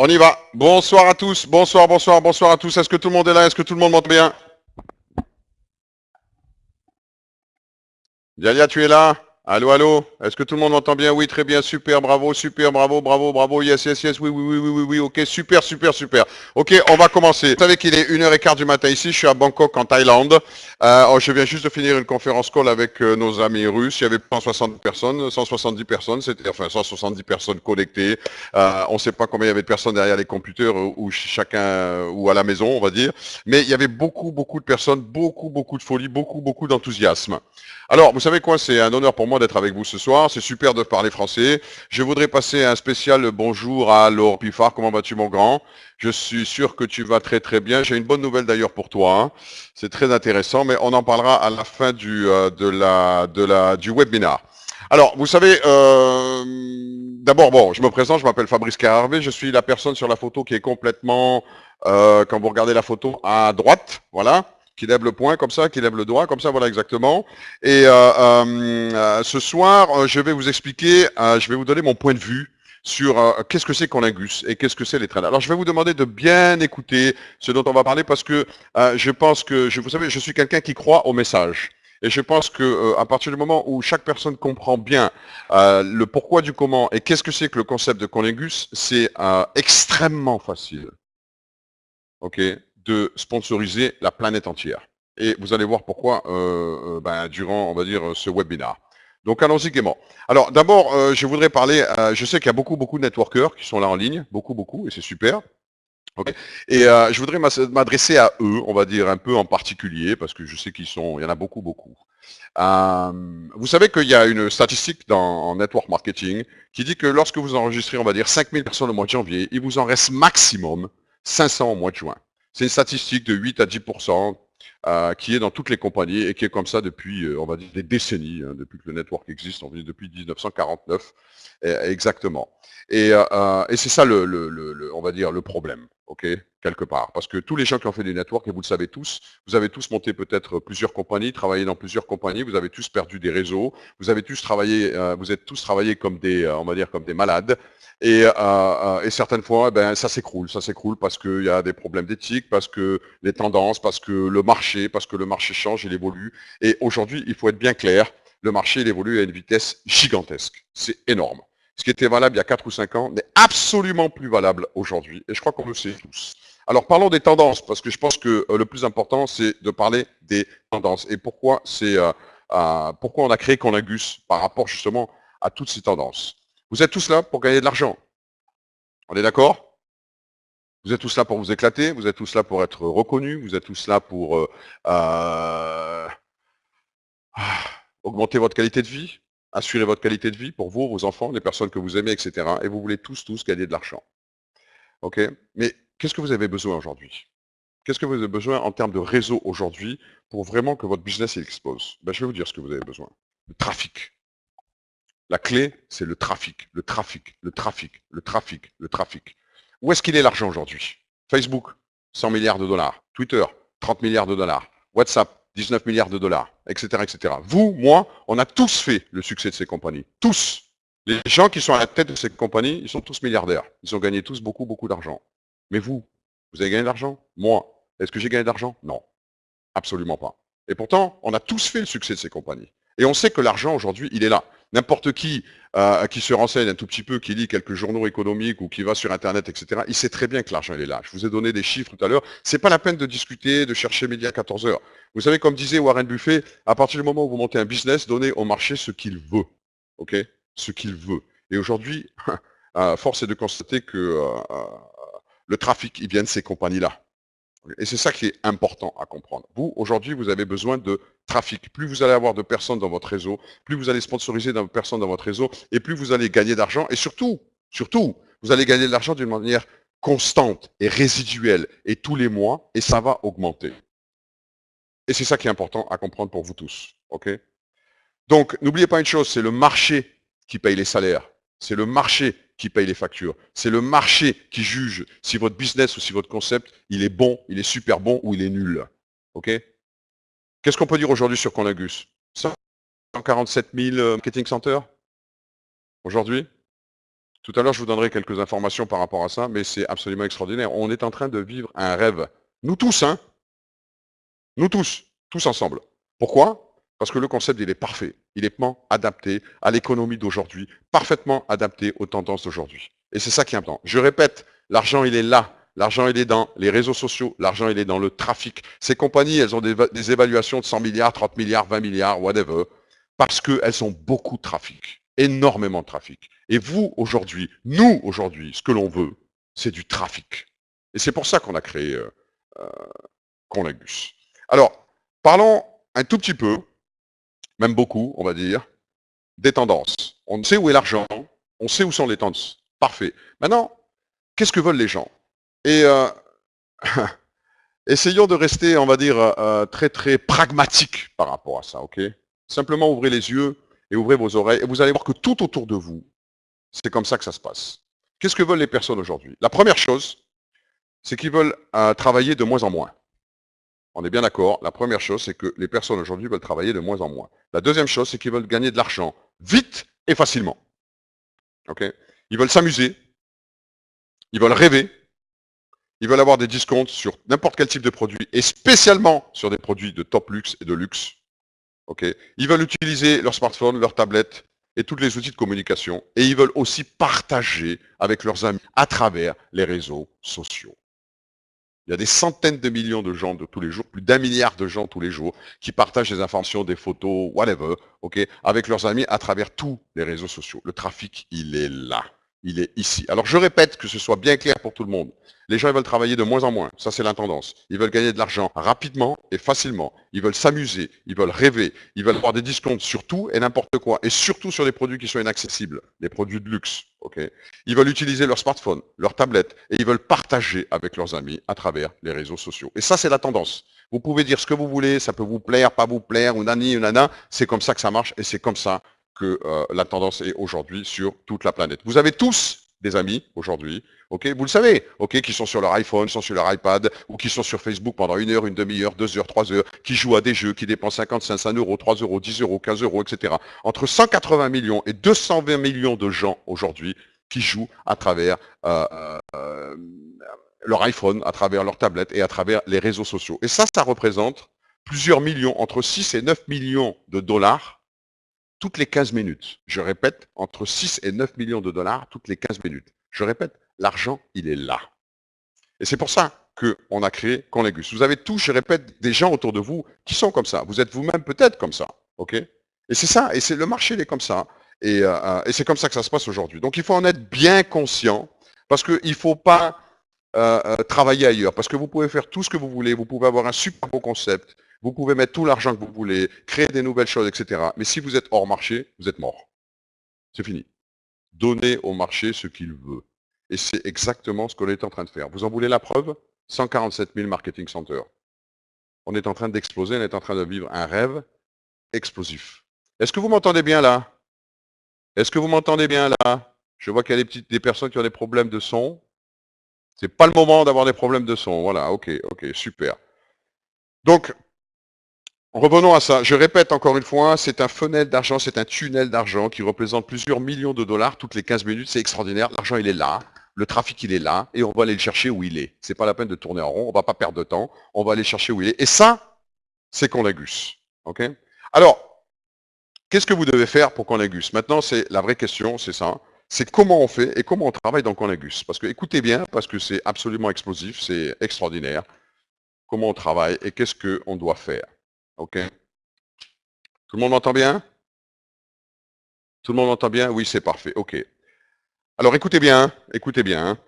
On y va. Bonsoir à tous. Bonsoir, bonsoir, bonsoir à tous. Est-ce que tout le monde est là? Est-ce que tout le monde m'entend bien? Yalia, tu es là? Allô, allô? Est-ce que tout le monde m'entend bien? Oui, très bien, super, bravo, bravo, bravo, yes, yes, yes, oui, oui, oui, oui, oui, oui, ok, super, super, super. Ok, on va commencer. Vous savez qu'il est 1h15 du matin ici, je suis à Bangkok en Thaïlande. Je viens juste de finir une conférence call avec nos amis russes. Il y avait 160 personnes, 170 personnes, c'était enfin 170 personnes connectées. On ne sait pas combien il y avait de personnes derrière les computers ou chacun ou à la maison, on va dire. Mais il y avait beaucoup, beaucoup de personnes, beaucoup, beaucoup de folie, beaucoup, beaucoup d'enthousiasme. Alors, vous savez quoi, c'est un honneur pour moi d'être avec vous ce soir. C'est super de parler français. Je voudrais passer un spécial bonjour à Laure Piffard. Comment vas-tu, mon grand? Je suis sûr que tu vas très très bien. J'ai une bonne nouvelle d'ailleurs pour toi, hein. C'est très intéressant, mais on en parlera à la fin du webinaire. Alors, vous savez, d'abord, bon, je me présente, je m'appelle Fabrice Carharvé, je suis la personne sur la photo qui est complètement, quand vous regardez la photo à droite, voilà, qui lève le poing comme ça, qui lève le doigt comme ça, voilà exactement. Et ce soir, je vais vous expliquer, je vais vous donner mon point de vue sur qu'est-ce que c'est Colingus et qu'est-ce que c'est les traînes. Alors, je vais vous demander de bien écouter ce dont on va parler parce que je pense que, vous savez, je suis quelqu'un qui croit au message. Et je pense que à partir du moment où chaque personne comprend bien le pourquoi du comment et qu'est-ce que c'est que le concept de Colingus, c'est extrêmement facile, ok, de sponsoriser la planète entière. Et vous allez voir pourquoi durant, on va dire, ce webinaire. Donc allons-y gaiement. Alors d'abord, je voudrais parler, je sais qu'il y a beaucoup, beaucoup de networkers qui sont là en ligne, beaucoup, beaucoup, et c'est super. Okay. Et je voudrais m'adresser à eux, on va dire un peu en particulier, parce que je sais qu'il y en a beaucoup, beaucoup. Vous savez qu'il y a une statistique en network marketing qui dit que lorsque vous enregistrez, on va dire, 5000 personnes au mois de janvier, il vous en reste maximum 500 au mois de juin. C'est une statistique de 8 à 10% qui est dans toutes les compagnies et qui est comme ça depuis, on va dire, des décennies, hein, depuis que le network existe, on va dire depuis 1949 exactement. Et c'est ça on va dire, le problème, ok, quelque part. Parce que tous les gens qui ont fait du network, et vous le savez tous, vous avez tous monté peut-être plusieurs compagnies, travaillé dans plusieurs compagnies, vous avez tous perdu des réseaux, vous avez tous travaillé, vous êtes tous travaillés comme des, on va dire, comme des malades. Et certaines fois, ben, ça s'écroule parce qu'il y a des problèmes d'éthique, parce que les tendances, parce que le marché change, il évolue. Et aujourd'hui, il faut être bien clair, le marché il évolue à une vitesse gigantesque. C'est énorme. Ce qui était valable il y a 4 ou 5 ans n'est absolument plus valable aujourd'hui. Et je crois qu'on le sait tous. Alors parlons des tendances, parce que je pense que le plus important, c'est de parler des tendances. Et pourquoi pourquoi on a créé Colingus par rapport justement à toutes ces tendances. Vous êtes tous là pour gagner de l'argent. On est d'accord? Vous êtes tous là pour vous éclater, vous êtes tous là pour être reconnus, vous êtes tous là pour euh, augmenter votre qualité de vie, assurer votre qualité de vie pour vous, vos enfants, les personnes que vous aimez, etc. Et vous voulez tous gagner de l'argent. Ok? Mais qu'est-ce que vous avez besoin aujourd'hui? Qu'est-ce que vous avez besoin en termes de réseau aujourd'hui pour vraiment que votre business il explose? Ben, je vais vous dire ce que vous avez besoin. Le trafic. La clé, c'est le trafic, le trafic, le trafic, le trafic, le trafic. Où est-ce qu'il est l'argent aujourd'hui? Facebook, 100 milliards de dollars. Twitter, 30 milliards de dollars. WhatsApp, 19 milliards de dollars, etc., etc. Vous, moi, on a tous fait le succès de ces compagnies. Tous. Les gens qui sont à la tête de ces compagnies, ils sont tous milliardaires. Ils ont gagné tous beaucoup, beaucoup d'argent. Mais vous avez gagné de l'argent? Moi, est-ce que j'ai gagné de l'argent? Non. Absolument pas. Et pourtant, on a tous fait le succès de ces compagnies. Et on sait que l'argent aujourd'hui, il est là. N'importe qui se renseigne un tout petit peu, qui lit quelques journaux économiques ou qui va sur Internet, etc., il sait très bien que l'argent, il est là. Je vous ai donné des chiffres tout à l'heure. C'est pas la peine de discuter, de chercher midi à 14 heures. Vous savez, comme disait Warren Buffett, à partir du moment où vous montez un business, donnez au marché ce qu'il veut. OK? Ce qu'il veut. Et aujourd'hui, force est de constater que le trafic, il vient de ces compagnies-là. Et c'est ça qui est important à comprendre. Vous, aujourd'hui, vous avez besoin de trafic. Plus vous allez avoir de personnes dans votre réseau, plus vous allez sponsoriser de personnes dans votre réseau, et plus vous allez gagner d'argent. Et surtout, vous allez gagner de l'argent d'une manière constante et résiduelle, et tous les mois, et ça va augmenter. Et c'est ça qui est important à comprendre pour vous tous. OK? Donc, n'oubliez pas une chose, c'est le marché qui paye les salaires. C'est le marché qui paye les factures. C'est le marché qui juge si votre business ou si votre concept, il est bon, il est super bon ou il est nul. OK? Qu'est-ce qu'on peut dire aujourd'hui sur Conagus? 147 000 marketing centers aujourd'hui? Tout à l'heure, je vous donnerai quelques informations par rapport à ça, mais c'est absolument extraordinaire. On est en train de vivre un rêve. Nous tous, hein. Nous tous ensemble. Pourquoi? Parce que le concept, il est parfait. Il est parfaitement adapté à l'économie d'aujourd'hui, parfaitement adapté aux tendances d'aujourd'hui. Et c'est ça qui est important. Je répète, l'argent, il est là. L'argent, il est dans les réseaux sociaux. L'argent, il est dans le trafic. Ces compagnies, elles ont des évaluations de 100 milliards, 30 milliards, 20 milliards, whatever, parce qu'elles ont beaucoup de trafic. Énormément de trafic. Et vous, aujourd'hui, nous, aujourd'hui, ce que l'on veut, c'est du trafic. Et c'est pour ça qu'on a créé Conlagus. Alors, parlons un tout petit peu, même beaucoup, on va dire, des tendances. On sait où est l'argent, on sait où sont les tendances. Parfait. Maintenant, qu'est-ce que veulent les gens? Et essayons de rester, on va dire, très très pragmatique par rapport à ça, ok? Simplement ouvrez les yeux et ouvrez vos oreilles et vous allez voir que tout autour de vous, c'est comme ça que ça se passe. Qu'est-ce que veulent les personnes aujourd'hui? La première chose, c'est qu'ils veulent travailler de moins en moins. On est bien d'accord. La première chose, c'est que les personnes aujourd'hui veulent travailler de moins en moins. La deuxième chose, c'est qu'ils veulent gagner de l'argent vite et facilement. Okay, ils veulent s'amuser, ils veulent rêver, ils veulent avoir des discounts sur n'importe quel type de produit et spécialement sur des produits de top luxe et de luxe. Okay, ils veulent utiliser leur smartphone, leur tablette et tous les outils de communication et ils veulent aussi partager avec leurs amis à travers les réseaux sociaux. Il y a des centaines de millions de gens de tous les jours, plus d'1 milliard de gens tous les jours, qui partagent des informations, des photos, whatever, ok, avec leurs amis à travers tous les réseaux sociaux. Le trafic, il est là. Il est ici. Alors je répète que ce soit bien clair pour tout le monde. Les gens ils veulent travailler de moins en moins. Ça c'est la tendance. Ils veulent gagner de l'argent rapidement et facilement. Ils veulent s'amuser. Ils veulent rêver. Ils veulent avoir des discounts sur tout et n'importe quoi. Et surtout sur des produits qui sont inaccessibles. Les produits de luxe. Ok. Ils veulent utiliser leur smartphone, leur tablette et ils veulent partager avec leurs amis à travers les réseaux sociaux. Et ça c'est la tendance. Vous pouvez dire ce que vous voulez. Ça peut vous plaire, pas vous plaire, ou nani, ou nana. C'est comme ça que ça marche et c'est comme ça que la tendance est aujourd'hui sur toute la planète. Vous avez tous des amis aujourd'hui, ok, vous le savez, ok, qui sont sur leur iPhone, sont sur leur iPad, ou qui sont sur Facebook pendant 1 heure, une demi-heure, 2 heures, 3 heures, qui jouent à des jeux, qui dépensent 50, 500 euros, 3 euros, 10 euros, 15 euros, etc. Entre 180 millions et 220 millions de gens aujourd'hui qui jouent à travers leur iPhone, à travers leur tablette et à travers les réseaux sociaux. Et ça représente plusieurs millions, entre 6 et 9 millions de dollars toutes les 15 minutes. Je répète, entre 6 et 9 millions de dollars toutes les 15 minutes. Je répète, l'argent, il est là. Et c'est pour ça qu'on a créé Conlagus. Vous avez tous, je répète, des gens autour de vous qui sont comme ça. Vous êtes vous-même peut-être comme ça. Ok? Et c'est ça, et c'est le marché, il est comme ça. Et c'est comme ça que ça se passe aujourd'hui. Donc il faut en être bien conscient, parce qu'il ne faut pas travailler ailleurs. Parce que vous pouvez faire tout ce que vous voulez, vous pouvez avoir un super beau concept, vous pouvez mettre tout l'argent que vous voulez, créer des nouvelles choses, etc. Mais si vous êtes hors marché, vous êtes mort. C'est fini. Donnez au marché ce qu'il veut. Et c'est exactement ce qu'on est en train de faire. Vous en voulez la preuve? 147 000 marketing centers. On est en train d'exploser, on est en train de vivre un rêve explosif. Est-ce que vous m'entendez bien là? Est-ce que vous m'entendez bien là? Je vois qu'il y a des personnes qui ont des problèmes de son. C'est pas le moment d'avoir des problèmes de son. Voilà, ok, super. Donc, revenons à ça. Je répète encore une fois, c'est un funnel d'argent, c'est un tunnel d'argent qui représente plusieurs millions de dollars toutes les 15 minutes. C'est extraordinaire. L'argent, il est là. Le trafic, il est là. Et on va aller le chercher où il est. C'est pas la peine de tourner en rond. On va pas perdre de temps. On va aller chercher où il est. Et ça, c'est Conlagus. OK? Alors, qu'est-ce que vous devez faire pour Conlagus? Maintenant, c'est la vraie question, c'est ça. C'est comment on fait et comment on travaille dans Conlagus. Parce que écoutez bien, parce que c'est absolument explosif, c'est extraordinaire. Comment on travaille et qu'est-ce qu'on doit faire. OK? Tout le monde m'entend bien? Tout le monde m'entend bien? Oui, c'est parfait. OK. Alors écoutez bien, écoutez bien.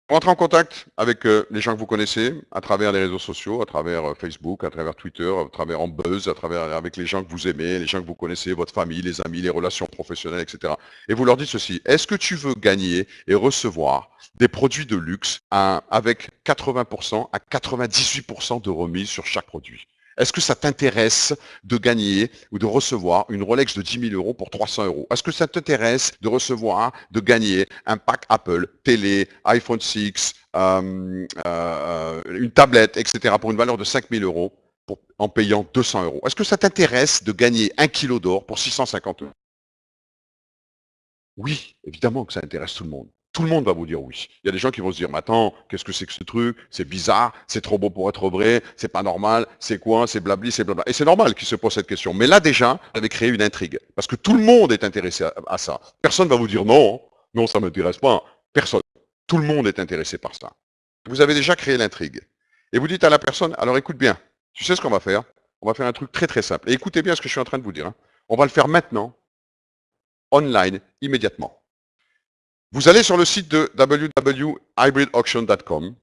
Rentrez en contact avec les gens que vous connaissez à travers les réseaux sociaux, à travers Facebook, à travers Twitter, à travers en buzz, à travers avec les gens que vous aimez, les gens que vous connaissez, votre famille, les amis, les relations professionnelles, etc. Et vous leur dites ceci, est-ce que tu veux gagner et recevoir des produits de luxe avec 80% à 98% de remise sur chaque produit? Est-ce que ça t'intéresse de gagner ou de recevoir une Rolex de 10 000 euros pour 300 euros? Est-ce que ça t'intéresse de recevoir, de gagner un pack Apple, télé, iPhone 6, une tablette, etc. pour une valeur de 5 000 euros en payant 200 euros? Est-ce que ça t'intéresse de gagner 1 kilo d'or pour 650 euros? Oui, évidemment que ça intéresse tout le monde. Tout le monde va vous dire oui. Il y a des gens qui vont se dire, mais attends, qu'est-ce que c'est que ce truc? C'est bizarre, c'est trop beau pour être vrai, c'est pas normal, c'est quoi? C'est blabli, c'est blabla. Et c'est normal qu'ils se posent cette question. Mais là déjà, vous avez créé une intrigue. Parce que tout le monde est intéressé à ça. Personne va vous dire non, non, ça m'intéresse pas. Personne. Tout le monde est intéressé par ça. Vous avez déjà créé l'intrigue. Et vous dites à la personne, alors écoute bien, tu sais ce qu'on va faire? On va faire un truc très très simple. Et écoutez bien ce que je suis en train de vous dire, hein. On va le faire maintenant, online, immédiatement. Vous allez sur le site de www.hybridauction.com,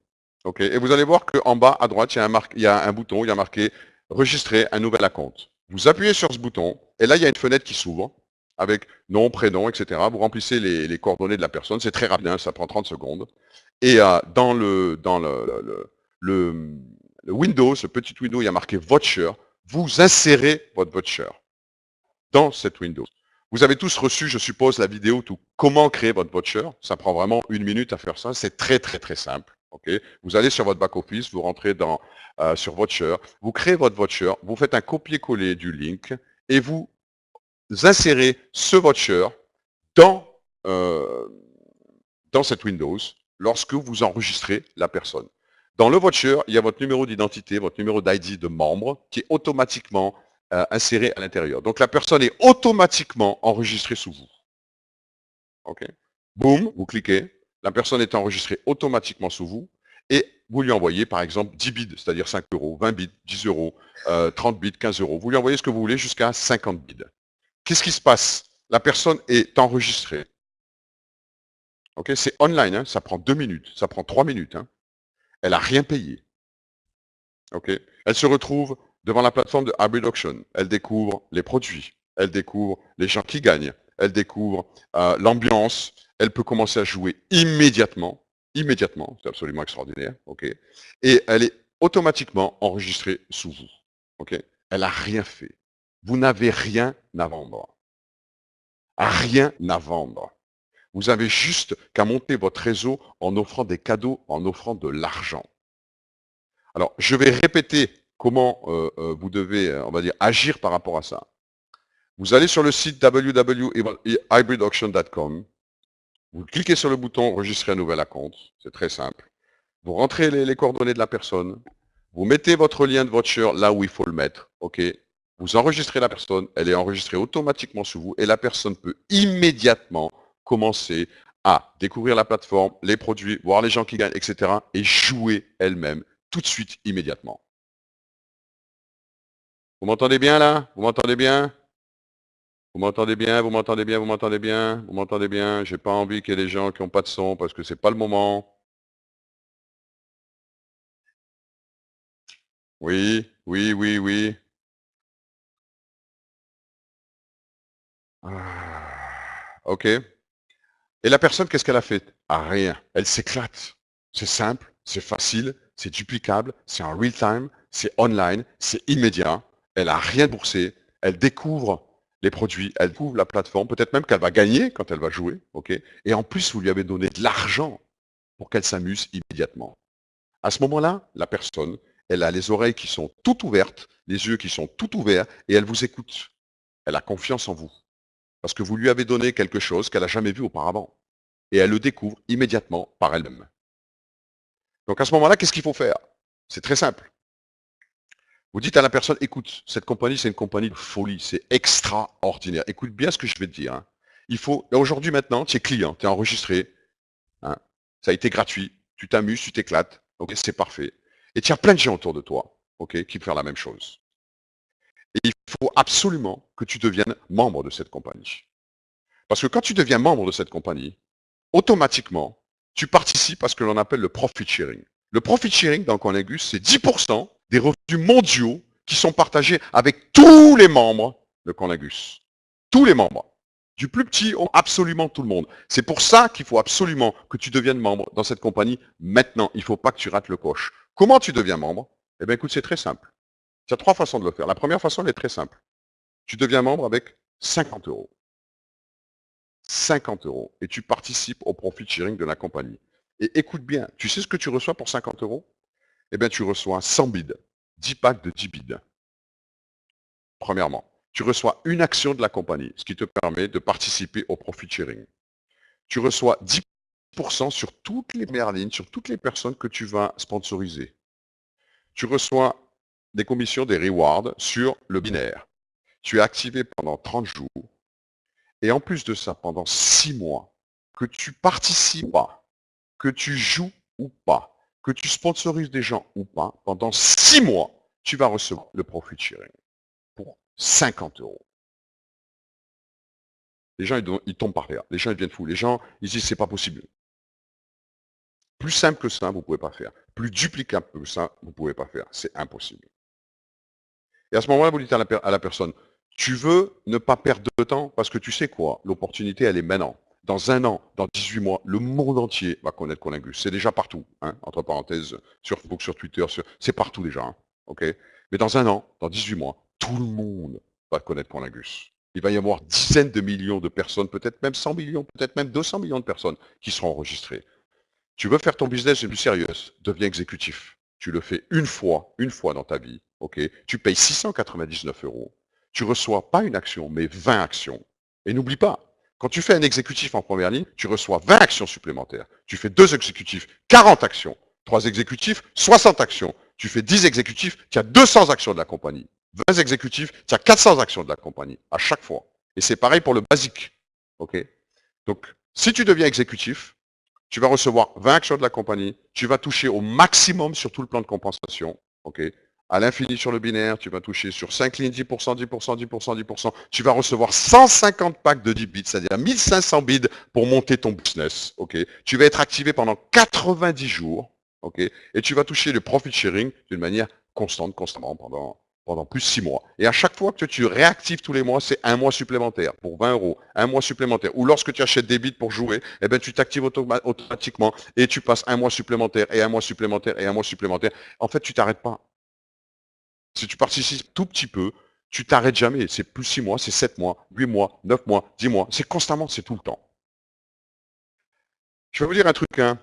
ok, et vous allez voir qu'en bas à droite, il y a un bouton, il y a marqué Registrer un nouvel compte. Vous appuyez sur ce bouton, et là, il y a une fenêtre qui s'ouvre avec nom, prénom, etc. Vous remplissez les coordonnées de la personne, c'est très rapide, hein, ça prend 30 secondes. Et le, le Windows, ce petit window, il y a marqué Voucher. Vous insérez votre voucher dans cette Windows. Vous avez tous reçu, je suppose, la vidéo tout comment créer votre voucher. Ça prend vraiment 1 minute à faire ça. C'est très très très simple. Okay, vous allez sur votre back-office, vous rentrez sur voucher, vous créez votre voucher, vous faites un copier-coller du link et vous insérez ce voucher dans, euh, dans cette Windows lorsque vous enregistrez la personne. Dans le voucher, il y a votre numéro d'identité, votre numéro d'ID de membre qui est automatiquement inséré à l'intérieur. Donc la personne est automatiquement enregistrée sous vous. Ok. Boum, vous cliquez, la personne est enregistrée automatiquement sous vous et vous lui envoyez par exemple 10 bids, c'est-à-dire 5 euros, 20 bids, 10 euros, 30 bids, 15 euros. Vous lui envoyez ce que vous voulez jusqu'à 50 bids. Qu'est-ce qui se passe? La personne est enregistrée. Ok, c'est online, hein, ça prend 2 minutes, ça prend 3 minutes. Hein. Elle n'a rien payé. Ok. Elle se retrouve devant la plateforme de Hybrid Auction. Elle découvre les produits. Elle découvre les gens qui gagnent. Elle découvre l'ambiance. Elle peut commencer à jouer immédiatement. Immédiatement. C'est absolument extraordinaire. Ok. Et elle est automatiquement enregistrée sous vous. Ok. Elle n'a rien fait. Vous n'avez rien à vendre. Rien à vendre. Vous avez juste qu'à monter votre réseau en offrant des cadeaux, en offrant de l'argent. Alors, je vais répéter comment vous devez, on va dire, agir par rapport à ça. Vous allez sur le site www.hybridauction.com, vous cliquez sur le bouton Enregistrer un nouvel compte, c'est très simple. Vous rentrez les coordonnées de la personne, vous mettez votre lien de voucher là où il faut le mettre, ok. Vous enregistrez la personne, elle est enregistrée automatiquement sous vous et la personne peut immédiatement commencer à découvrir la plateforme, les produits, voir les gens qui gagnent, etc. et jouer elle-même tout de suite, immédiatement. Vous m'entendez bien là? Vous m'entendez bien? Vous m'entendez bien? Vous m'entendez bien? Vous m'entendez bien? Vous m'entendez bien? J'ai pas envie qu'il y ait des gens qui n'ont pas de son parce que c'est pas le moment. Oui, oui, oui, oui. Ok. Et la personne, qu'est-ce qu'elle a fait? Ah, rien. Elle s'éclate. C'est simple, c'est facile, c'est duplicable, c'est en real time, c'est online, c'est immédiat. Elle a rien boursé. Elle découvre les produits, elle découvre la plateforme. Peut-être même qu'elle va gagner quand elle va jouer. Ok. Et en plus, vous lui avez donné de l'argent pour qu'elle s'amuse immédiatement. À ce moment-là, la personne, elle a les oreilles qui sont toutes ouvertes, les yeux qui sont tout ouverts, et elle vous écoute. Elle a confiance en vous. Parce que vous lui avez donné quelque chose qu'elle n'a jamais vu auparavant. Et elle le découvre immédiatement par elle-même. Donc à ce moment-là, qu'est-ce qu'il faut faire? C'est très simple. Vous dites à la personne, écoute, cette compagnie, c'est une compagnie de folie, c'est extraordinaire. Écoute bien ce que je vais te dire. Hein. Il faut, aujourd'hui maintenant, tu es client, tu es enregistré, hein. Ça a été gratuit, tu t'amuses, tu t'éclates, ok, c'est parfait. Et tu as plein de gens autour de toi, ok, qui font la même chose. Et il faut absolument que tu deviennes membre de cette compagnie. Parce que quand tu deviens membre de cette compagnie, automatiquement, tu participes à ce que l'on appelle le profit sharing. Le profit sharing dans Conagus, c'est 10% des revenus mondiaux qui sont partagés avec tous les membres de Conagus. Tous les membres. Du plus petit au absolument tout le monde. C'est pour ça qu'il faut absolument que tu deviennes membre dans cette compagnie maintenant. Il ne faut pas que tu rates le coche. Comment tu deviens membre? Eh bien écoute, c'est très simple. Tu as 3 façons de le faire. La première façon, elle est très simple. Tu deviens membre avec 50 euros. 50 euros. Et tu participes au profit sharing de la compagnie. Et écoute bien, tu sais ce que tu reçois pour 50 euros? Eh bien, tu reçois 100 bids. 10 packs de 10 bids. Premièrement. Tu reçois une action de la compagnie, ce qui te permet de participer au profit sharing. Tu reçois 10% sur toutes les premières lignes, sur toutes les personnes que tu vas sponsoriser. Tu reçois des commissions, des rewards sur le binaire. Tu es activé pendant 30 jours. Et en plus de ça, pendant 6 mois, que tu participes pas, que tu joues ou pas, que tu sponsorises des gens ou pas, pendant 6 mois, tu vas recevoir le profit sharing pour 50 euros. Les gens, ils tombent par terre. Les gens, ils deviennent fous. Les gens, ils disent, c'est pas possible. Plus simple que ça, vous ne pouvez pas faire. Plus duplicable que ça, vous ne pouvez pas faire. C'est impossible. Et à ce moment-là, vous dites à la personne, tu veux ne pas perdre de temps parce que tu sais quoi, l'opportunité, elle est maintenant. Dans 1 an, dans 18 mois, le monde entier va connaître Colingus. C'est déjà partout, hein, entre parenthèses, sur Facebook, sur Twitter, c'est partout déjà. Hein, ok. Mais dans 1 an, dans 18 mois, tout le monde va connaître Colingus. Il va y avoir dizaines de millions de personnes, peut-être même 100 millions, peut-être même 200 millions de personnes qui seront enregistrées. Tu veux faire ton business plus sérieuse, deviens exécutif. Tu le fais une fois dans ta vie, ok. Tu payes 699 euros. Tu reçois pas une action, mais 20 actions. Et n'oublie pas, quand tu fais un exécutif en première ligne, tu reçois 20 actions supplémentaires. Tu fais 2 exécutifs, 40 actions. 3 exécutifs, 60 actions. Tu fais 10 exécutifs, tu as 200 actions de la compagnie. 20 exécutifs, tu as 400 actions de la compagnie, à chaque fois. Et c'est pareil pour le basique, ok. Donc, si tu deviens exécutif, tu vas recevoir 20 actions de la compagnie, tu vas toucher au maximum sur tout le plan de compensation, ok. À l'infini sur le binaire, tu vas toucher sur 5 lignes, 10%, 10%, 10%, 10%. Tu vas recevoir 150 packs de 10 bits, c'est-à-dire 1500 bits pour monter ton business, ok. Tu vas être activé pendant 90 jours, ok. Et tu vas toucher le profit sharing d'une manière constante, constamment pendant plus de 6 mois. Et à chaque fois que tu réactives tous les mois, c'est 1 mois supplémentaire pour 20 euros, 1 mois supplémentaire. Ou lorsque tu achètes des bits pour jouer, eh ben, tu t'actives automatiquement et tu passes 1 mois supplémentaire et 1 mois supplémentaire et 1 mois supplémentaire. En fait, tu t'arrêtes pas. Si tu participes tout petit peu, tu t'arrêtes jamais. C'est plus 6 mois, c'est 7 mois, 8 mois, 9 mois, 10 mois. C'est constamment, c'est tout le temps. Je vais vous dire un truc, hein.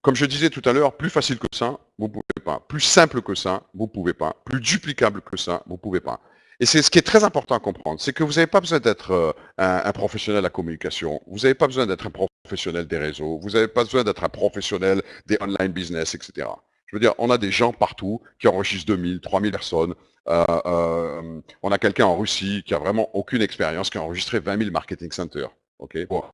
Comme je disais tout à l'heure, plus facile que ça, vous ne pouvez pas. Plus simple que ça, vous ne pouvez pas. Plus duplicable que ça, vous ne pouvez pas. Et c'est ce qui est très important à comprendre, c'est que vous n'avez pas besoin d'être un professionnel de la communication, vous n'avez pas besoin d'être un professionnel des réseaux, vous n'avez pas besoin d'être un professionnel des online business, etc. Je veux dire, on a des gens partout qui enregistrent 2000, 3000 personnes. On a quelqu'un en Russie qui a vraiment aucune expérience, qui a enregistré 20 000 marketing centers. Ok. Bon.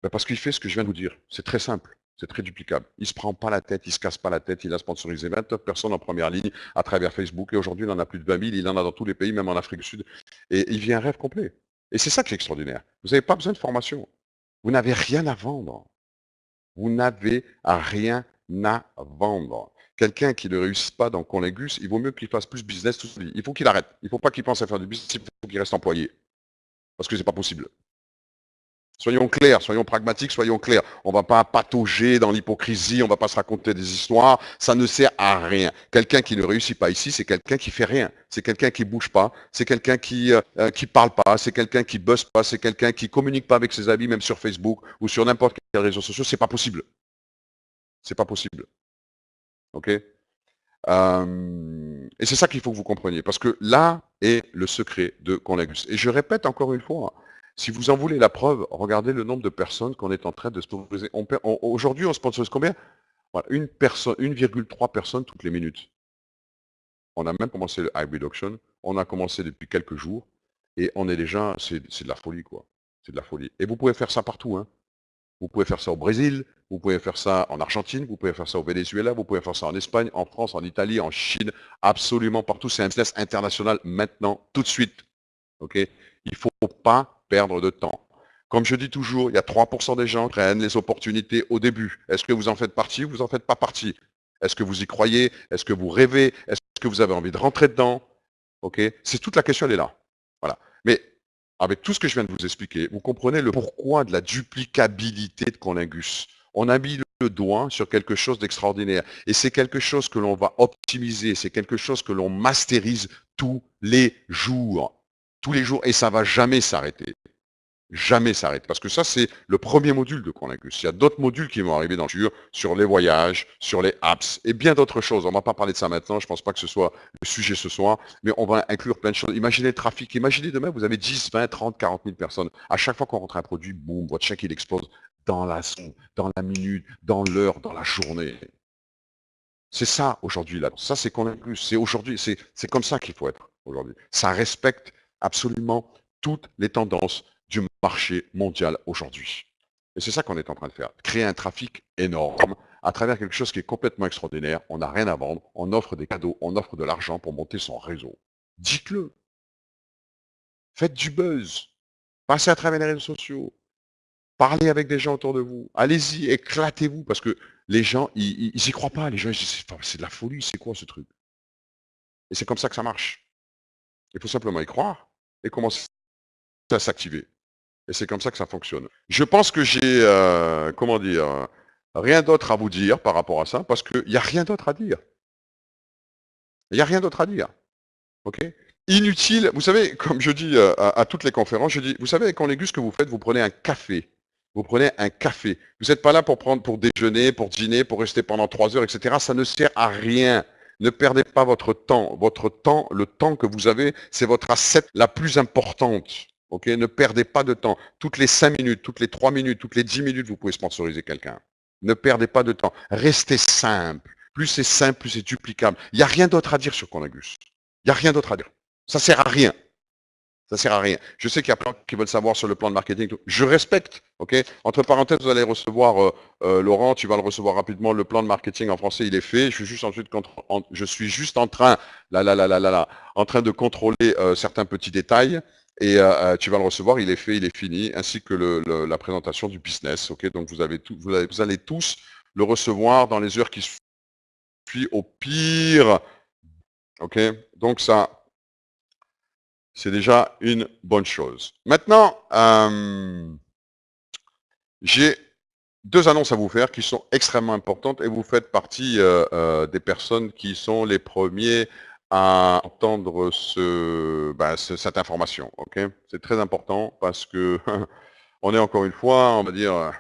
Ben parce qu'il fait ce que je viens de vous dire. C'est très simple. C'est très duplicable. Il ne se prend pas la tête, il ne se casse pas la tête, il a sponsorisé 29 personnes en première ligne à travers Facebook et aujourd'hui il en a plus de 20 000, il en a dans tous les pays, même en Afrique du Sud. Et il vit un rêve complet. Et c'est ça qui est extraordinaire. Vous n'avez pas besoin de formation. Vous n'avez rien à vendre. Vous n'avez rien à vendre. Quelqu'un qui ne réussit pas dans Conlingus, il vaut mieux qu'il fasse plus business toute sa vie. Il faut qu'il arrête. Il ne faut pas qu'il pense à faire du business, il faut qu'il reste employé. Parce que ce n'est pas possible. Soyons clairs, soyons pragmatiques, soyons clairs. On ne va pas patauger dans l'hypocrisie, on ne va pas se raconter des histoires, ça ne sert à rien. Quelqu'un qui ne réussit pas ici, c'est quelqu'un qui fait rien. C'est quelqu'un qui bouge pas, c'est quelqu'un qui parle pas, c'est quelqu'un qui buzz pas, c'est quelqu'un qui communique pas avec ses amis, même sur Facebook ou sur n'importe quel réseau social. C'est pas possible. C'est pas possible. Ok. Et c'est ça qu'il faut que vous compreniez, parce que là est le secret de Conlingus. Et je répète encore une fois, si vous en voulez la preuve, regardez le nombre de personnes qu'on est en train de sponsoriser. Aujourd'hui, on sponsorise combien? Voilà, 1,3 personnes toutes les minutes. On a même commencé le hybrid auction, on a commencé depuis quelques jours, et on est déjà, c'est de la folie, quoi. C'est de la folie. Et vous pouvez faire ça partout, hein. Vous pouvez faire ça au Brésil, vous pouvez faire ça en Argentine, vous pouvez faire ça au Venezuela, vous pouvez faire ça en Espagne, en France, en Italie, en Chine, absolument partout. C'est un business international maintenant, tout de suite. Ok. Il ne faut pas perdre de temps. Comme je dis toujours, il y a 3% des gens qui prennent les opportunités au début. Est-ce que vous en faites partie ou vous n'en faites pas partie? Est-ce que vous y croyez? Est-ce que vous rêvez? Est-ce que vous avez envie de rentrer dedans? Ok. C'est toute la question, elle est là. Voilà. Mais avec tout ce que je viens de vous expliquer, vous comprenez le pourquoi de la duplicabilité de Conlingus. On a mis le doigt sur quelque chose d'extraordinaire. Et c'est quelque chose que l'on va optimiser, c'est quelque chose que l'on masterise tous les jours. Tous les jours, et ça ne va jamais s'arrêter. Jamais s'arrêter. Parce que ça, c'est le premier module de Conlingus. Il y a d'autres modules qui vont arriver dans le futur, sur les voyages, sur les apps et bien d'autres choses. On ne va pas parler de ça maintenant, je ne pense pas que ce soit le sujet ce soir, mais on va inclure plein de choses. Imaginez le trafic, imaginez demain, vous avez 10, 20, 30, 40 000 personnes. À chaque fois qu'on rentre un produit, boum, votre chèque, il explose dans la seconde, dans la minute, dans l'heure, dans la journée. C'est ça aujourd'hui là. Ça c'est Conlingus. C'est aujourd'hui, c'est comme ça qu'il faut être aujourd'hui. Ça respecte absolument toutes les tendances du marché mondial aujourd'hui. Et c'est ça qu'on est en train de faire. Créer un trafic énorme à travers quelque chose qui est complètement extraordinaire. On n'a rien à vendre. On offre des cadeaux, on offre de l'argent pour monter son réseau. Dites-le. Faites du buzz. Passez à travers les réseaux sociaux. Parlez avec des gens autour de vous. Allez-y, éclatez-vous parce que les gens, ils y croient pas. Les gens, ils disent, c'est de la folie, c'est quoi ce truc? Et c'est comme ça que ça marche. Il faut simplement y croire et commencer à s'activer. Et c'est comme ça que ça fonctionne. Je pense que j'ai, comment dire, rien d'autre à vous dire par rapport à ça, parce qu'il n'y a rien d'autre à dire. Il n'y a rien d'autre à dire. OK? Inutile, vous savez, comme je dis à toutes les conférences, je dis, vous savez, avec Conlingus, ce que vous faites, vous prenez un café. Vous prenez un café. Vous n'êtes pas là pour prendre, pour déjeuner, pour dîner, pour rester pendant 3 heures, etc. Ça ne sert à rien. Ne perdez pas votre temps. Votre temps, le temps que vous avez, c'est votre asset la plus importante. OK? Ne perdez pas de temps. Toutes les 5 minutes, toutes les 3 minutes, toutes les 10 minutes, vous pouvez sponsoriser quelqu'un. Ne perdez pas de temps. Restez simple. Plus c'est simple, plus c'est duplicable. Il n'y a rien d'autre à dire sur Conlingus. Il n'y a rien d'autre à dire. Ça sert à rien. Ça sert à rien. Je sais qu'il y a plein qui veulent savoir sur le plan de marketing. Je respecte. OK? Entre parenthèses, vous allez recevoir, Laurent, tu vas le recevoir rapidement. Le plan de marketing en français, il est fait. Je suis juste en train, en train de contrôler certains petits détails. Et tu vas le recevoir, il est fait, il est fini, ainsi que la présentation du business. OK? Donc vous allez tous le recevoir dans les heures qui suivent au pire. OK? Donc ça, c'est déjà une bonne chose. Maintenant, j'ai 2 annonces à vous faire qui sont extrêmement importantes et vous faites partie des personnes qui sont les premiers à entendre cette information. OK? C'est très important parce que on est encore une fois, on va dire,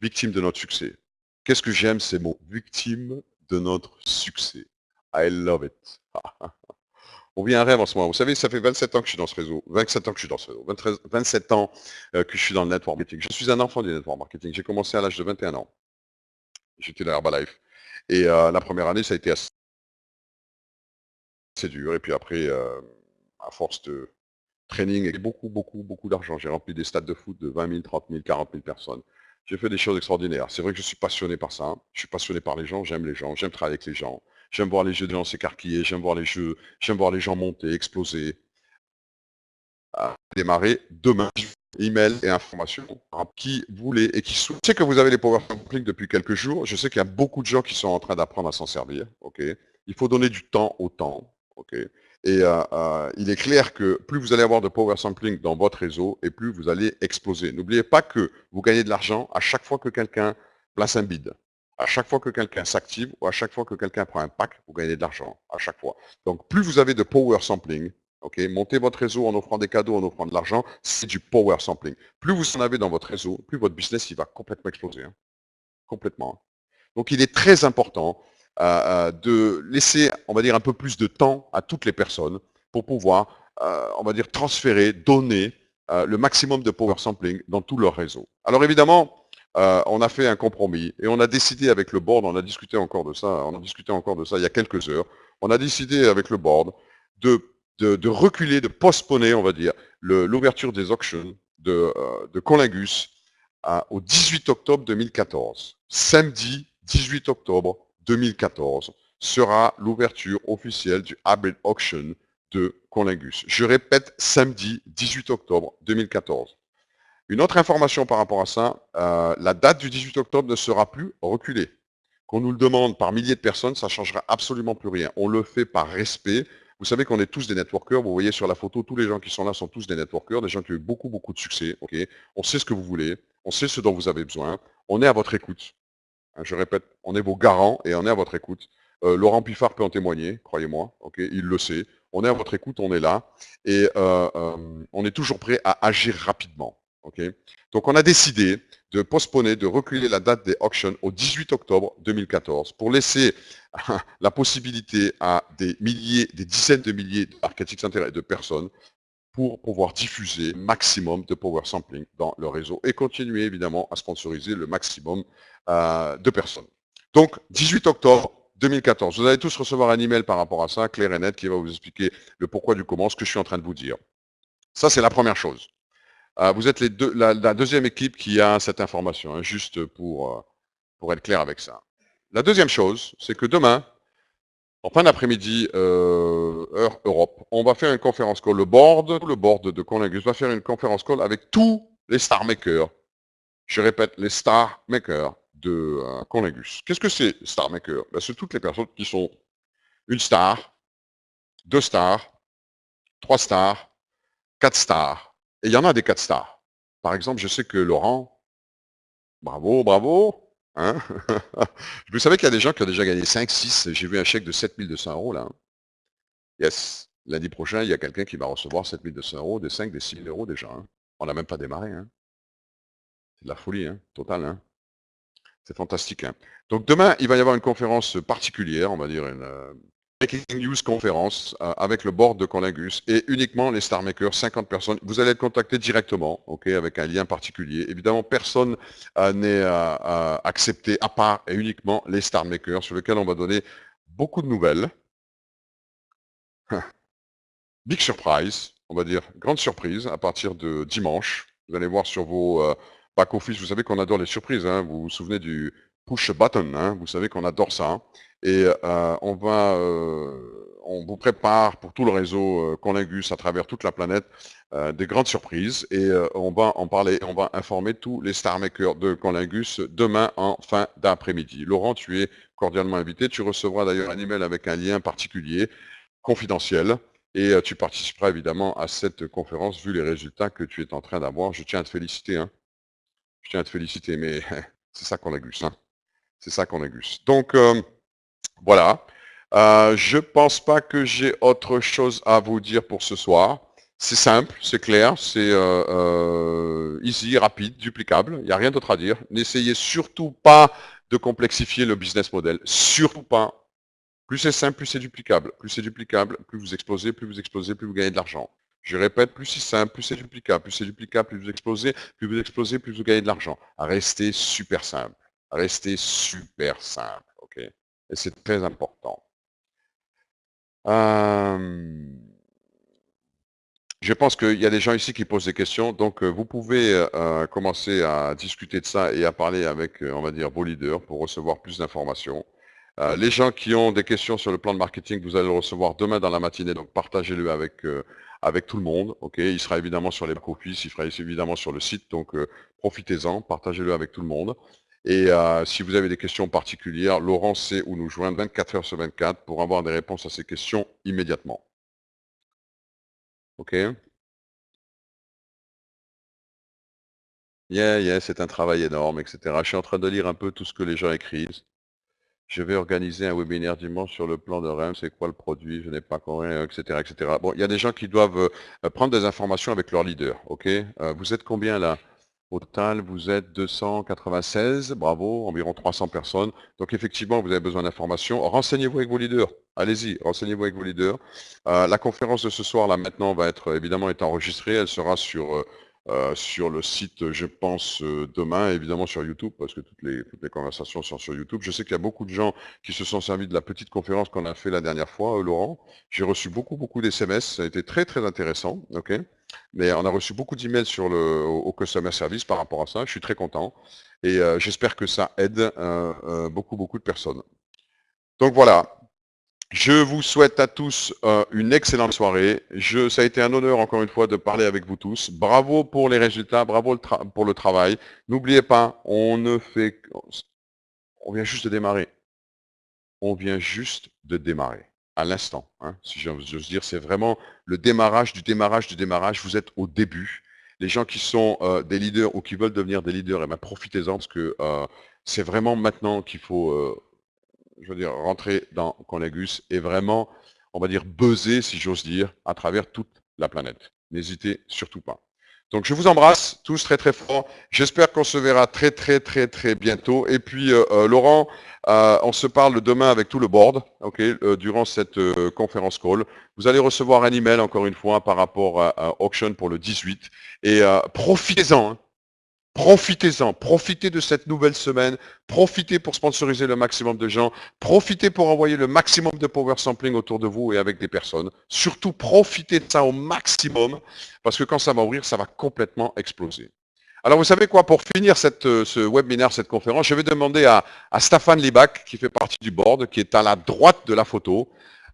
victime de notre succès. Qu'est-ce que j'aime ces mots? Victime de notre succès. I love it. On vit un rêve en ce moment. Vous savez, ça fait 27 ans que je suis dans ce réseau. 27 ans que je suis dans ce réseau. 27 ans que je suis dans le network marketing. Je suis un enfant du network marketing. J'ai commencé à l'âge de 21 ans. J'étais dans Herbalife. Et la première année, ça a été assez dur. Et puis après, à force de training et beaucoup, beaucoup, beaucoup d'argent, j'ai rempli des stades de foot de 20 000, 30 000, 40 000 personnes. J'ai fait des choses extraordinaires. C'est vrai que je suis passionné par ça. Je suis passionné par les gens, j'aime travailler avec les gens. J'aime voir les jeux des gens s'écarquiller, j'aime voir les gens monter, exploser. Démarrer demain. Email et information qui voulait et qui souhaite. Je sais que vous avez les Power Sampling depuis quelques jours. Je sais qu'il y a beaucoup de gens qui sont en train d'apprendre à s'en servir. Ok. Il faut donner du temps au temps. Ok. Et il est clair que plus vous allez avoir de Power Sampling dans votre réseau et plus vous allez exploser. N'oubliez pas que vous gagnez de l'argent à chaque fois que quelqu'un place un bid. À chaque fois que quelqu'un s'active ou à chaque fois que quelqu'un prend un pack, vous gagnez de l'argent. À chaque fois. Donc plus vous avez de Power Sampling, ok, montez votre réseau en offrant des cadeaux, en offrant de l'argent, c'est du power sampling. Plus vous en avez dans votre réseau, plus votre business il va complètement exploser. Hein. Complètement. Donc il est très important de laisser, on va dire, un peu plus de temps à toutes les personnes pour pouvoir, on va dire, transférer, donner le maximum de power sampling dans tout leur réseau. Alors évidemment, on a fait un compromis et on a décidé avec le board, on a discuté encore de ça il y a quelques heures, on a décidé avec le board de reculer, de postponer, on va dire, l'ouverture des auctions de Conlingus au 18 octobre 2014. Samedi 18 octobre 2014 sera l'ouverture officielle du Hybrid Auction de Conlingus. Je répète, samedi 18 octobre 2014. Une autre information par rapport à ça, la date du 18 octobre ne sera plus reculée. Qu'on nous le demande par milliers de personnes, ça ne changera absolument plus rien. On le fait par respect. Vous savez qu'on est tous des networkers. Vous voyez sur la photo, tous les gens qui sont là sont tous des networkers, des gens qui ont eu beaucoup, beaucoup de succès. Okay, on sait ce que vous voulez. On sait ce dont vous avez besoin. On est à votre écoute. Je répète, on est vos garants et on est à votre écoute. Laurent Piffard peut en témoigner, croyez-moi. Okay, il le sait. on est à votre écoute, on est là, et on est toujours prêt à agir rapidement. Okay. Donc on a décidé de postponer, de reculer la date des auctions au 18 octobre 2014 pour laisser la possibilité à des milliers, des dizaines de milliers de marketing centers et de personnes pour pouvoir diffuser le maximum de power sampling dans le réseau et continuer évidemment à sponsoriser le maximum de personnes. Donc 18 octobre 2014, vous allez tous recevoir un email par rapport à ça, clair et net, qui va vous expliquer le pourquoi du comment, ce que je suis en train de vous dire. Ça, c'est la première chose. Vous êtes la deuxième équipe qui a cette information, hein, juste pour être clair avec ça. La deuxième chose, c'est que demain, en fin d'après-midi, heure Europe, on va faire une conférence call. Le board de Conlingus va faire une conférence call avec tous les star makers. Je répète, les star makers de Conlingus. Qu'est-ce que c'est, star maker? Ben, c'est toutes les personnes qui sont une star, 2 stars, 3 stars, 4 stars. Et il y en a des 4 stars. Par exemple, je sais que Laurent, bravo, bravo. Hein. Vous savez qu'il y a des gens qui ont déjà gagné 5, 6. J'ai vu un chèque de 7200 € là. Hein. Yes. Lundi prochain, il y a quelqu'un qui va recevoir 7200 €, des 5, des 6 000 € déjà. Hein. On n'a même pas démarré. Hein. C'est de la folie, hein, totale. Hein. C'est fantastique. Hein. Donc demain, il va y avoir une conférence particulière, on va dire une Breaking News conférence avec le board de Conlingus et uniquement les Star Makers, 50 personnes. Vous allez être contacté directement, ok, avec un lien particulier. Évidemment, personne n'est accepté à part et uniquement les Star Makers sur lesquels on va donner beaucoup de nouvelles. Big surprise, on va dire, grande surprise à partir de dimanche. Vous allez voir sur vos back-office, vous savez qu'on adore les surprises, hein, vous vous souvenez du push button, hein, vous savez qu'on adore ça. Et on vous prépare pour tout le réseau Conlingus à travers toute la planète des grandes surprises. Et on va en parler, on va informer tous les star makers de Conlingus demain en fin d'après-midi. Laurent, tu es cordialement invité. Tu recevras d'ailleurs un email avec un lien particulier, confidentiel. Et tu participeras évidemment à cette conférence vu les résultats que tu es en train d'avoir. Je tiens à te féliciter. Hein. Je tiens à te féliciter, mais c'est ça qu'on a gus. Hein. C'est ça qu'on a gus. Donc, voilà. Je pense pas que j'ai autre chose à vous dire pour ce soir. C'est simple, c'est clair, c'est easy, rapide, duplicable. Il n'y a rien d'autre à dire. N'essayez surtout pas de complexifier le business model. Surtout pas. Plus c'est simple, plus c'est duplicable. Plus c'est duplicable, plus vous explosez, plus vous explosez, plus vous gagnez de l'argent. Je répète, plus c'est simple, plus c'est duplicable. Plus c'est duplicable, plus vous explosez, plus vous explosez, plus vous gagnez de l'argent. Restez super simple. Restez super simple. OK? Et c'est très important. Je pense qu'il y a des gens ici qui posent des questions, donc vous pouvez commencer à discuter de ça et à parler avec, on va dire, vos leaders pour recevoir plus d'informations. Les gens qui ont des questions sur le plan de marketing, vous allez le recevoir demain dans la matinée, donc partagez-le avec tout le monde. Ok, il sera évidemment sur les back-office, il sera évidemment sur le site, donc profitez-en, partagez-le avec tout le monde. Et si vous avez des questions particulières, Laurent sait où nous joindre 24 heures sur 24 pour avoir des réponses à ces questions immédiatement. Ok? Yeah, c'est un travail énorme, etc. Je suis en train de lire un peu tout ce que les gens écrivent. Je vais organiser un webinaire dimanche sur le plan de REM, c'est quoi le produit, je n'ai pas compris, etc., etc. Bon, il y a des gens qui doivent prendre des informations avec leur leader, ok? Vous êtes combien là? Au total, vous êtes 296, bravo, environ 300 personnes. Donc effectivement, vous avez besoin d'informations. Renseignez-vous avec vos leaders. Allez-y, renseignez-vous avec vos leaders. La conférence de ce soir, là, maintenant, va être évidemment est enregistrée. Elle sera sur le site, je pense, demain, évidemment sur YouTube, parce que toutes les conversations sont sur YouTube. Je sais qu'il y a beaucoup de gens qui se sont servis de la petite conférence qu'on a fait la dernière fois, Laurent. J'ai reçu beaucoup d'SMS. Ça a été très intéressant. Ok. Mais on a reçu beaucoup d'emails au Customer Service par rapport à ça. Je suis très content. Et j'espère que ça aide beaucoup de personnes. Donc voilà. Je vous souhaite à tous une excellente soirée. Ça a été un honneur encore une fois de parler avec vous tous. Bravo pour les résultats, bravo pour le travail. N'oubliez pas, on vient juste de démarrer. On vient juste de démarrer, à l'instant. Hein, si j'ose dire, c'est vraiment le démarrage du démarrage du démarrage. Vous êtes au début. Les gens qui sont des leaders ou qui veulent devenir des leaders, eh ben, profitez-en parce que c'est vraiment maintenant qu'il faut je veux dire, rentrer dans Conlingus et vraiment, on va dire, buzzer, si j'ose dire, à travers toute la planète. N'hésitez surtout pas. Donc je vous embrasse tous très très fort. J'espère qu'on se verra très très très très bientôt. Et puis Laurent, on se parle demain avec tout le board, ok, durant cette conférence call. Vous allez recevoir un email encore une fois par rapport à Auction pour le 18. Et profitez-en. Hein. Profitez-en, profitez de cette nouvelle semaine, profitez pour sponsoriser le maximum de gens, profitez pour envoyer le maximum de power sampling autour de vous et avec des personnes. Surtout, profitez de ça au maximum, parce que quand ça va ouvrir, ça va complètement exploser. Alors vous savez quoi, pour finir ce webinaire, cette conférence, je vais demander à Stéphane Libac, qui fait partie du board, qui est à la droite de la photo,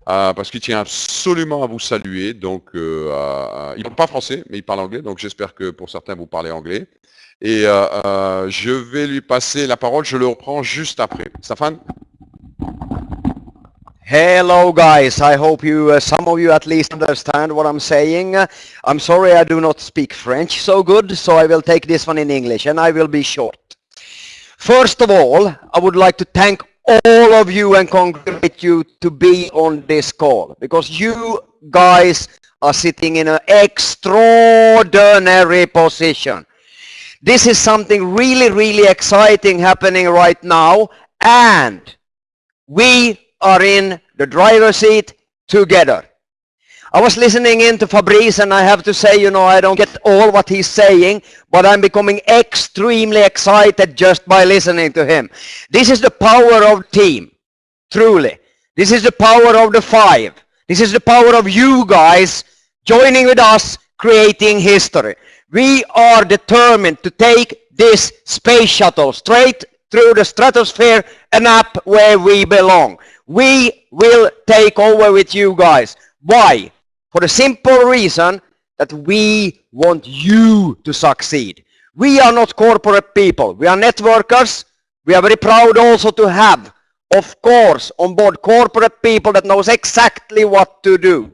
parce qu'il tient absolument à vous saluer. Donc, il ne parle pas français, mais il parle anglais, donc j'espère que pour certains, vous parlez anglais. Et je vais lui passer la parole, je le reprends juste après. Stéphane? Hello guys, I hope you, some of you at least understand what I'm saying. I'm sorry I do not speak French so good, so I will take this one in English and I will be short. First of all, I would like to thank all of you and congratulate you to be on this call, because you guys are sitting in an extraordinary position. This is something really, really exciting happening right now, and we are in the driver's seat together. I was listening in to Fabrice, and I have to say, you know, I don't get all what he's saying, but I'm becoming extremely excited just by listening to him. This is the power of team, truly. This is the power of the five. This is the power of you guys joining with us, creating history. We are determined to take this space shuttle straight through the stratosphere and up where we belong. We will take over with you guys. Why? For the simple reason that we want you to succeed. We are not corporate people. We are networkers. We are very proud also to have, of course, on board corporate people that knows exactly what to do.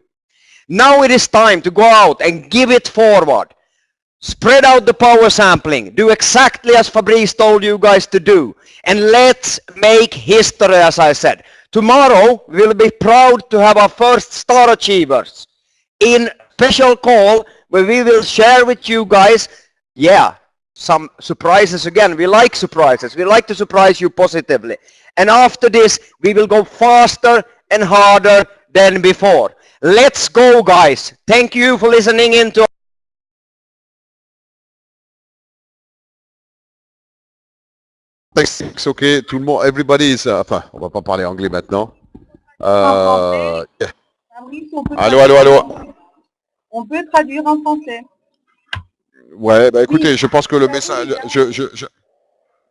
Now it is time to go out and give it forward. Spread out the power sampling. Do exactly as Fabrice told you guys to do. And let's make history, as I said. Tomorrow, we'll be proud to have our first star achievers in special call where we will share with you guys, some surprises again. We like surprises. We like to surprise you positively. And after this, we will go faster and harder than before. Let's go, guys. Thank you for listening in to It's okay, tout le monde, everybody is, enfin, on va pas parler anglais maintenant. Yeah. Allô. On peut traduire en français. Ouais, bah écoutez, je pense que le message,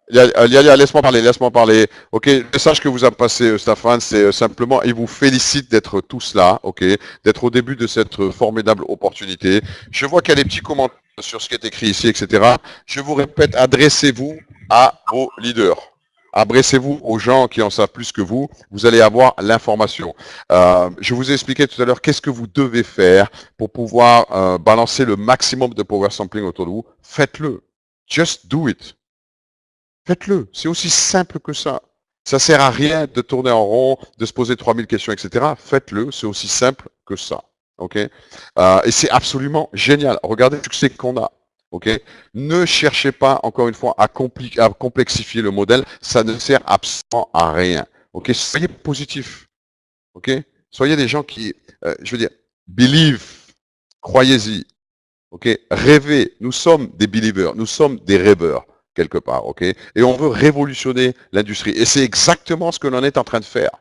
Lialia, laisse-moi parler. Ok, le message que vous a passé Stéphane, c'est simplement, il vous félicite d'être tous là, ok, d'être au début de cette formidable opportunité. Je vois qu'il y a des petits commentaires sur ce qui est écrit ici, etc. Je vous répète, adressez-vous à vos leaders. Adressez-vous aux gens qui en savent plus que vous. Vous allez avoir l'information. Je vous ai expliqué tout à l'heure qu'est-ce que vous devez faire pour pouvoir balancer le maximum de power sampling autour de vous. Faites-le. Just do it. Faites-le. C'est aussi simple que ça. Ça sert à rien de tourner en rond, de se poser 3000 questions, etc. Faites-le. C'est aussi simple que ça. Ok. Et c'est absolument génial. Regardez le succès qu'on a. Ok. Ne cherchez pas, encore une fois, à complexifier le modèle. Ça ne sert absolument à rien. Ok. Soyez positifs. Ok. Soyez des gens qui, je veux dire, believe. Croyez-y. Ok. Rêvez. Nous sommes des believers. Nous sommes des rêveurs quelque part. Ok. Et on veut révolutionner l'industrie. Et c'est exactement ce que l'on est en train de faire.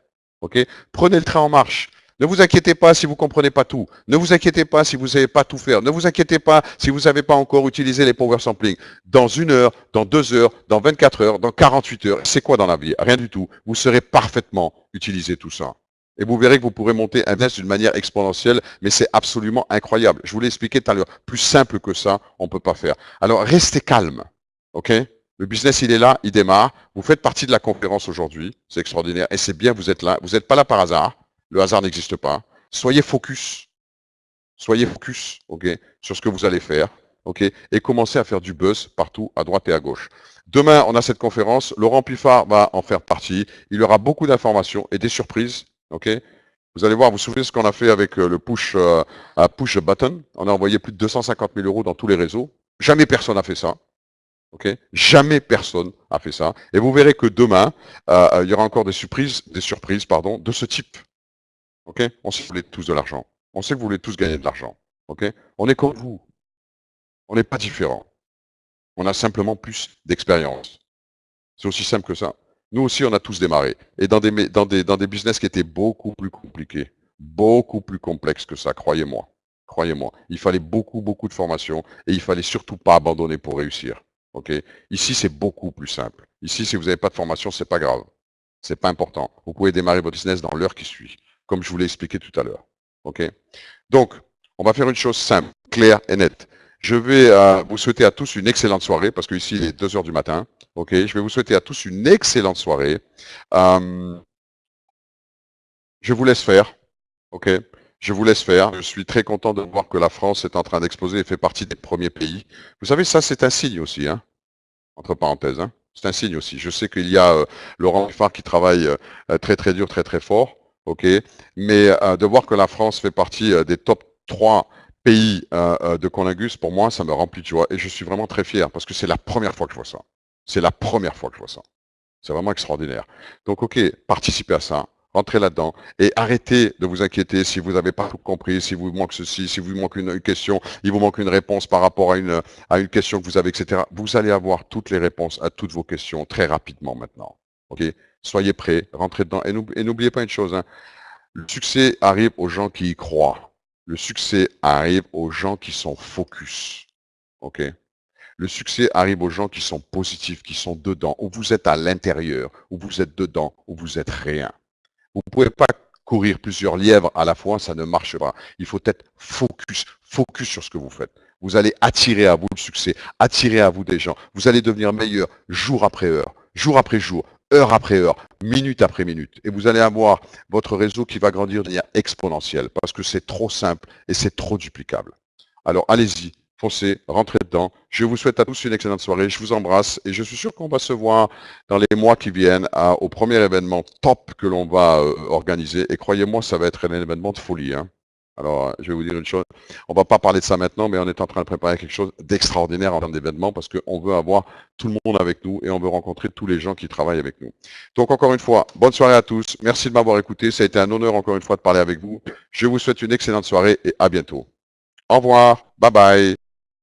Ok. Prenez le train en marche. Ne vous inquiétez pas si vous ne comprenez pas tout. Ne vous inquiétez pas si vous ne savez pas tout faire. Ne vous inquiétez pas si vous n'avez pas encore utilisé les power sampling. Dans 1 heure, dans 2 heures, dans 24 heures, dans 48 heures, c'est quoi dans la vie? Rien du tout. Vous saurez parfaitement utiliser tout ça. Et vous verrez que vous pourrez monter un business d'une manière exponentielle, mais c'est absolument incroyable. Je vous l'ai expliqué tout à l'heure. Plus simple que ça, on ne peut pas faire. Alors, restez calme. OK? Le business, il est là, il démarre. Vous faites partie de la conférence aujourd'hui. C'est extraordinaire. Et c'est bien, vous êtes là. Vous n'êtes pas là par hasard. Le hasard n'existe pas. Soyez focus. Soyez focus, ok, sur ce que vous allez faire, ok, et commencez à faire du buzz partout, à droite et à gauche. Demain, on a cette conférence. Laurent Piffard va en faire partie. Il y aura beaucoup d'informations et des surprises, ok. Vous allez voir, vous vous souvenez ce qu'on a fait avec le push button? On a envoyé plus de 250 000 euros dans tous les réseaux. Jamais personne n'a fait ça. Ok, jamais personne a fait ça. Et vous verrez que demain, il y aura encore des surprises, pardon, de ce type. Ok, on sait que vous voulez tous de l'argent. On sait que vous voulez tous gagner de l'argent. Ok, on est comme vous. On n'est pas différents. On a simplement plus d'expérience. C'est aussi simple que ça. Nous aussi, on a tous démarré. Et dans des business qui étaient beaucoup plus compliqués, beaucoup plus complexes que ça, croyez-moi. Croyez-moi. Il fallait beaucoup, beaucoup de formation et il fallait surtout pas abandonner pour réussir. Ok. Ici, c'est beaucoup plus simple. Ici, si vous n'avez pas de formation, c'est pas grave. C'est pas important. Vous pouvez démarrer votre business dans l'heure qui suit, comme je vous l'ai expliqué tout à l'heure. Ok. Donc, on va faire une chose simple, claire et nette. Je vais vous souhaiter à tous une excellente soirée, parce qu'ici, il est 2 heures du matin. Ok, je vais vous souhaiter à tous une excellente soirée. Je vous laisse faire. Ok, je vous laisse faire. Je suis très content de voir que la France est en train d'exploser et fait partie des premiers pays. Vous savez, ça, c'est un signe aussi, hein, entre parenthèses. Hein. C'est un signe aussi. Je sais qu'il y a Laurent Ruffard qui travaille très très dur, très très fort. Ok, mais de voir que la France fait partie des top 3 pays de Coningus, pour moi, ça me remplit de joie et je suis vraiment très fier parce que c'est la première fois que je vois ça. C'est la première fois que je vois ça. C'est vraiment extraordinaire. Donc, ok, participez à ça, rentrez là-dedans et arrêtez de vous inquiéter si vous n'avez pas tout compris, si vous manque ceci, si vous manque une question, il vous manque une réponse par rapport à une question que vous avez, etc. Vous allez avoir toutes les réponses à toutes vos questions très rapidement maintenant. Ok, soyez prêts, rentrez dedans et n'oubliez pas une chose. Hein, le succès arrive aux gens qui y croient. Le succès arrive aux gens qui sont focus. Ok. Le succès arrive aux gens qui sont positifs, qui sont dedans, où vous êtes à l'intérieur, où vous êtes dedans, où vous êtes rien. Vous ne pouvez pas courir plusieurs lièvres à la fois, ça ne marche pas. Il faut être focus sur ce que vous faites. Vous allez attirer à vous le succès, attirer à vous des gens. Vous allez devenir meilleur jour après jour, heure après heure, minute après minute. Et vous allez avoir votre réseau qui va grandir de manière exponentielle parce que c'est trop simple et c'est trop duplicable. Alors allez-y, foncez, rentrez dedans. Je vous souhaite à tous une excellente soirée. Je vous embrasse et je suis sûr qu'on va se voir dans les mois qui viennent au premier événement top que l'on va organiser. Et croyez-moi, ça va être un événement de folie. Hein. Alors, je vais vous dire une chose. On va pas parler de ça maintenant, mais on est en train de préparer quelque chose d'extraordinaire en termes d'événement parce qu'on veut avoir tout le monde avec nous et on veut rencontrer tous les gens qui travaillent avec nous. Donc, encore une fois, bonne soirée à tous. Merci de m'avoir écouté. Ça a été un honneur, encore une fois, de parler avec vous. Je vous souhaite une excellente soirée et à bientôt. Au revoir. Bye bye.